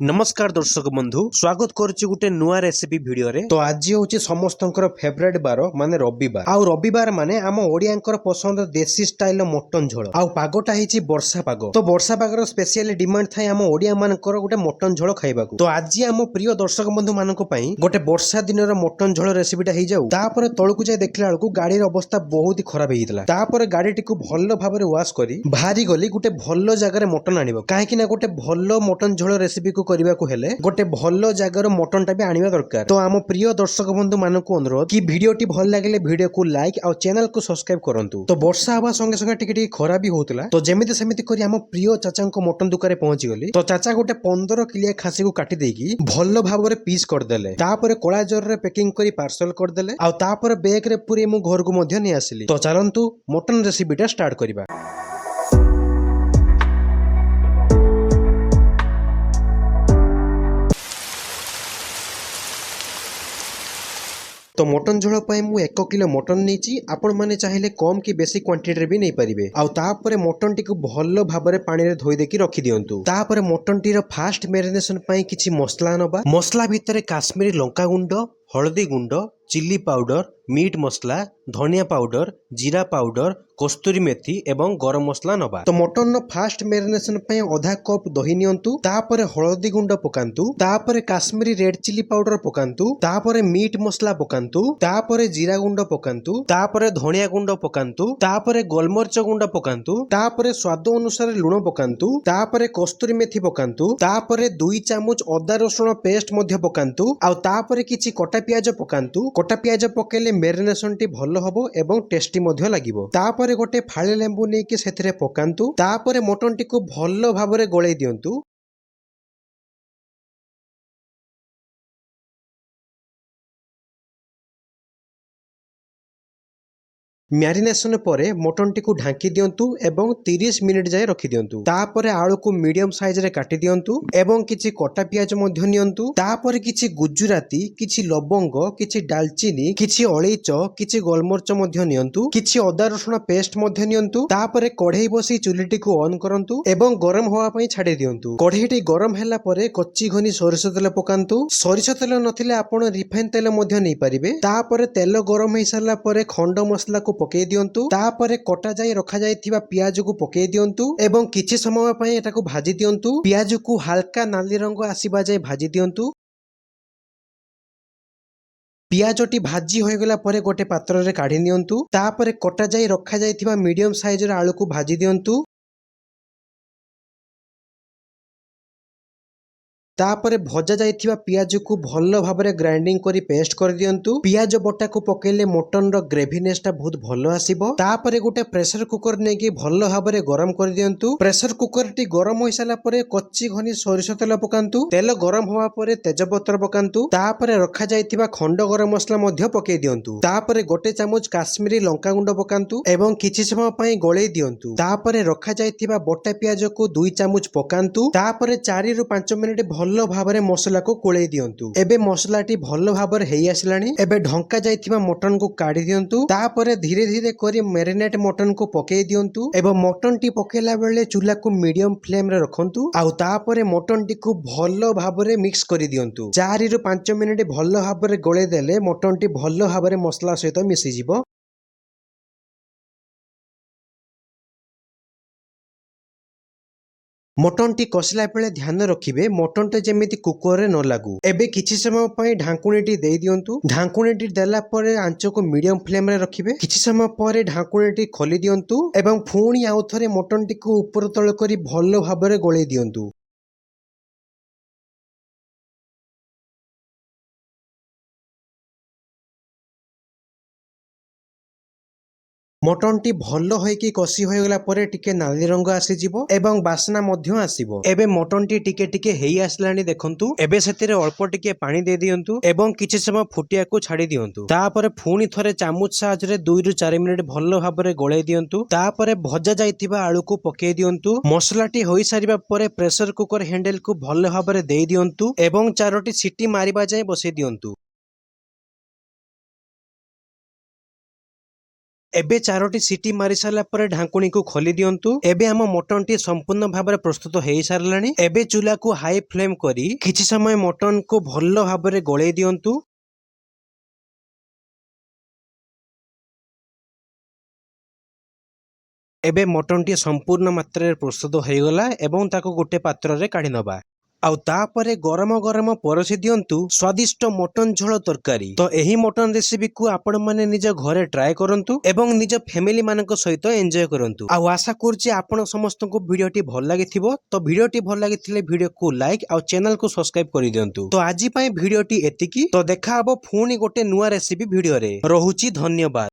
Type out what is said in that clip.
नमस्कार दर्शक बंधु स्वागत करुच्ची गोटे नुआ रेसिपी भिडियो रे। तो आज हूँ समस्तंकर फेवरेट बार माने रविवार आउ रविवार माने आम ओडियांकर पसंद देसी स्टाइल मटन झोल आउ पागटा हिची वर्षा पाग। तो वर्षा पागर स्पेशल डिमांड थाए आम ओडिया मानकर गोटे मटन झोल खाइबाकू। तो आज आम प्रिय दर्शक बंधु मानक पई गोटे वर्षा दिनर मटन झोल रेसिपीटा हो जाऊ। तापर तळकू जाय देखला बेलकू गाड़ीर अवस्था बहुत ही खराब हेइतला। तापर गाड़ीटी को भल भाबरे वाश करी बाहरी गली गोटे भल जगार मटन आनिबो। काहेकि ना गोटे भल मटन झोल रेसिपी को करबाकू हेले गोटे भल जगार मटन टा भी आनिबा दरकार। तो आम प्रिय दर्शक बंधु मानक अनुरोध कि वीडियोटी भल लागिले वीडियो को लाइक और चैनल को सब्सक्राइब करंतु। तो वर्षा हवा संगे संगे टिके खरा भी होतला। तो जेमिति सेमिति करी आम प्रिय चाचा को मटन दुकान पहुंची गली। तो चाचा गोटे 15 किलिया खासी को काटी देकी भल भाबरे पीस करदेले। तापर कोला जर रे पैकिंग करी पार्सल करदेले आ तापर बैग रे पूरी मु घर को मध्य नै आसिली। तो चलंतु मटन रेसिपीटा स्टार्ट करिबा। तो मटन झोल पाई मु 1 किलो मटन नीची। आपण माने चाहिले कम कि बेसी क्वांटिटी रे भी नै परिबे। आ तापर मटन टी को भल्लो भाबरे पानी रे धोई देकी रखि दियंतु। तापर मटन टी रो फास्ट मैरिनेशन पाई किछि मसला नबा। मसला भितरे काश्मीरी लंका गुंड, हळदी गुंड, चिल्ली पाउडर, मीट मसला, धनिया पाउडर, जीरा पाउडर, कस्तूरी मेथी एवं गरम मसला नबा। तो मटन नो फास्ट मैरिनेशन पई आधा कप दही नियंतु। तापर हळदी गुंड पकांतु। तापर काश्मीरी रेड चिल्ली पाउडर पकांतु। तापर मीट मसला पकांतु। तापर जीरा गुंड पकांतु। तापर धनिया गुंड पकांतु। तापर गोलमरिच गुंड पकांतु। तापर स्वाद अनुसार लूण पकांतु। तापर कस्तूरी मेथी पकांतु। तापर 2 चामच अदा रसुण पेस्ट मध्य पकांतु। आ तापर किछि कटा प्याज पकांतु। कटा प्याज पकेले मैरिनेशन टी भलो हबो एवं टेस्टी मध्य लागिबो। तापर गोटे फाळे लेंबू नेकी सेथिरे पकांतु। तापर मटन टी को भलो भाबरे गोळेई दियंतु। मैरिनेशन पर मटन टी को ढांकी दियंतु एवं 30 मिनिट जाए रखि दियंतु। तापर आलू को मीडियम साइज रे काटी दियंतु एवं किछि कटा प्याज मध्य नियंतु। तापर किछि गुजराती, किछि लवंग, किछि दालचीनी, किछि अलैच, किछि गोलमरिच मध्य नियंतु। किछि अदा रसुण पेस्ट मध्य नियंतु। तापर कढ़ई बसी चुलीटी को ऑन करंतु एवं गरम होवा पई छाडी दियंतु। कढ़ईटी गरम हैला परे कच्ची घनी सोरिष तेल पकांतु। सोरिष तेल नथिले आपण रिफाइन तेल मध्य नै परिबे। तापर तेल गरम होई सारला परे खंड मसला को पके दियंतु। तापर कटा जाई रखा जाइथिबा पियाज को पके दियंतु एवं किछि समय पई एटा को भाजी दियंतु। पियाज को हल्का नाली रंग आसीबा जाय भाजी दियंतु। पियाजटी भाजी हो गला परे गोटे पात्र रे काढी नियंतु। तापर कटा जाई रखा जाइथिबा मीडियम साइज रे आलू को भाजी दियंतु। तापर भजा जाइथिबा पियाज को भलो भाबरे ग्राइंडिंग करी पेस्ट कर दियंतु। पियाज बटा को पकेले मटन रो ग्रेवीनेस टा बहुत भलो आसीबो। तापर गोटे प्रेशर कुकर नेकी भलो भाबरे गरम कर दियंतु। प्रेशर कुकर टी गरम होई साला परे कच्ची घनी सोरिष तेल पकांतु। तेल गरम होवा परे तेजपत्र पकांतु। तापर रखा जाइथिबा खंड गरम मसला मध्य पके दियंतु। तापर गोटे चामच काश्मीरी लंका गुंड पकांतु एवं किछि समय पई गोळेई दियंतु। तापर रखा जाइथिबा बटा पियाज को 2 चामच पकांतु। तापर 4 रु 5 मिनिट भलो भाबरे मसला को कोळेई दियंतु। एबे मसला टी भलो भाबरे हेई आसिलानी। एबे ढंका जाइथिबा मटन को काढी दियंतु। तापर धीरे धीरे करी मैरिनेट मटन को पकेई दियंतु एवं मटन टी पकेला बेले चूल्हा को मीडियम फ्लेम रे रखंतु। आउ तापर मटन टी को भलो भाबरे मिक्स करी दियंतु। 4 रु 5 मिनिट भलो भाबरे गोळे देले मटन टी भलो भाबरे मसला सहित मिसि जिवो। मटन टी कसिला बेले ध्यान रखिबे मटन टे जेमिति कुकर रे न लागू। एबे किछि समय पई ढांकुणी टी देई दियंतु। ढांकुणी टी देला परे आंच को मीडियम फ्लेम रे रखिबे। किछि समय परे ढांकुणी टी खोली दियंतु एवं फुणी आउ थरे मटन टी को ऊपर तळ करी भलो भाबरे गोळेई दियंतु। मटन टी भलो होइकी कसी हो गला परे टिके नाली रंग आसी जिवो एवं बासना मध्य आसीबो। एबे मटन टी टिके टिके हेई आसलानी देखंतु। एबे सेतिरे अल्प टिके पानी दे दियंतु एवं किछि समय फुटिया को छाडी दियंतु। तापरे फुणी थरे चामच साहाय्य रे 2 रु 4 मिनिट भलो भाबरे गोळेई दियंतु। तापरे भजा जाइथिबा आलू को पकेई दियंतु। मसला टी होई सारिबा परे प्रेशर कुकर हैंडल को भलो भाबरे देई दियंतु एवं 4टी सीटी मारिबा जाय बसै दियंतु। ଏବେ 4ଟି ସିଟି ମାରି ସାରିଲା ପରେ ଢାଙ୍କୁଣୀକୁ ଖୋଲି ଦିଅନ୍ତୁ। ଏବେ ଆମ ମଟନଟି ସମ୍ପୂର୍ଣ୍ଣ ଭାବରେ ପ୍ରସ୍ତୁତ ହେଇ ସାରିଲାଣି। ଏବେ ଚୁଲାକୁ ହାଇ ଫ୍ଲେମ୍ କରି କିଛି ସମୟ ମଟନକୁ ଭଲ ଭାବରେ ଗୋଳେଇ ଦିଅନ୍ତୁ। ଏବେ ମଟନଟି ସମ୍ପୂର୍ଣ୍ଣ ମାତ୍ରାରେ ପ୍ରସ୍ତୁତ ହେଇଗଲା ଏବଂ ତାକୁ ଗୋଟେ ପାତ୍ରରେ କାଢି ନବା। ଆଉ ତାପରେ ଗରମ ଗରମ ପରସି ଦିଅନ୍ତୁ ସ୍ୱାଦିଷ୍ଟ ମଟନ ଝୋଳ ତରକାରୀ। ତ ଏହି ମଟନ ରେସିପିକୁ ଆପଣ ମାନେ ନିଜ ଘରେ ଟ୍ରାଏ କରନ୍ତୁ ଏବଂ ନିଜ ଫ୍ୟାମିଲି ମାନଙ୍କ ସହିତ ଏଞ୍ଜୟ କରନ୍ତୁ। ଆଉ ଆଶା କରୁଛି ଆପଣ ସମସ୍ତଙ୍କୁ ଭିଡିଓଟି ଭଲ ଲାଗିଥିବ। ତ ଭିଡିଓଟି ଭଲ ଲାଗିଥିଲେ ଭିଡିଓକୁ ଲାଇକ୍ ଆଉ ଚ୍ୟାନେଲକୁ ସବସ୍କ୍ରାଇବ କରିଦିଅନ୍ତୁ। ତ ଆଜି ପାଇଁ ଭିଡିଓଟି ଏତିକି। ତ ଦେଖା ହବ ପୁଣି ଗୋଟେ ନୂଆ ରେସିପି ଭିଡିଓରେ। ରହୁଛି ଧନ୍ୟବାଦ।